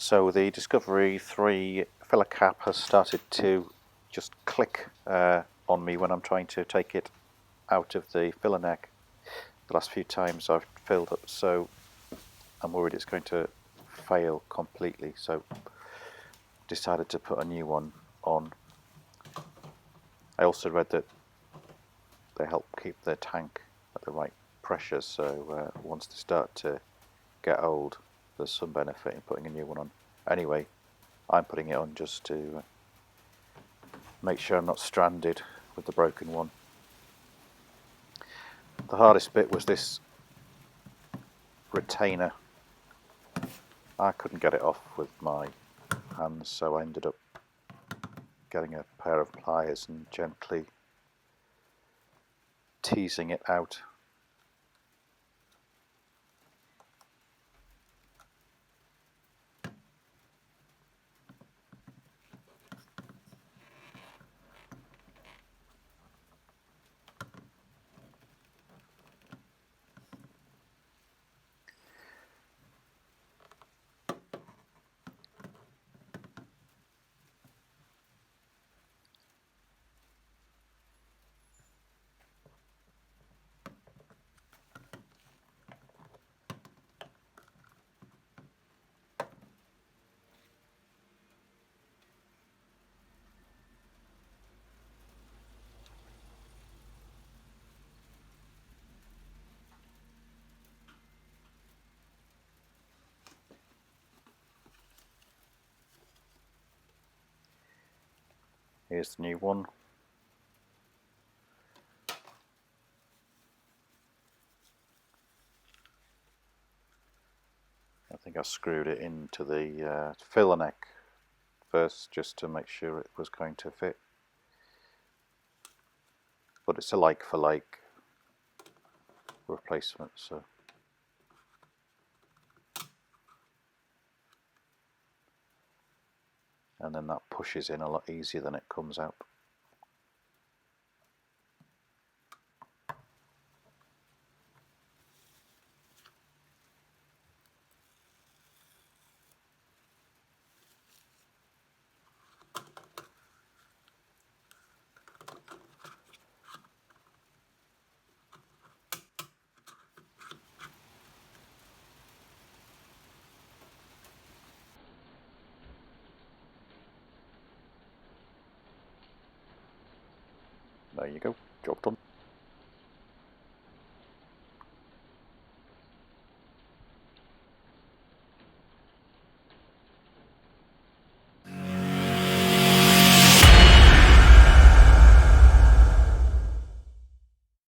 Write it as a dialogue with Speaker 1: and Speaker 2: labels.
Speaker 1: So the Discovery 3 filler cap has started to just click on me when I'm trying to take it out of the filler neck. The last few times I've filled up, so I'm worried it's going to fail completely, so decided to put a new one on. I also read that they help keep the tank at the right pressure, so once they start to get old, there's some benefit in putting a new one on. Anyway, I'm putting it on just to make sure I'm not stranded with the broken one. The hardest bit was this retainer. I couldn't get it off with my hands, so I ended up getting a pair of pliers and gently teasing it out. Here's the new one. I think I screwed it into the filler neck first just to make sure it was going to fit. But it's a like for like replacement, so and then that pushes in a lot easier than it comes out. There you go, job done.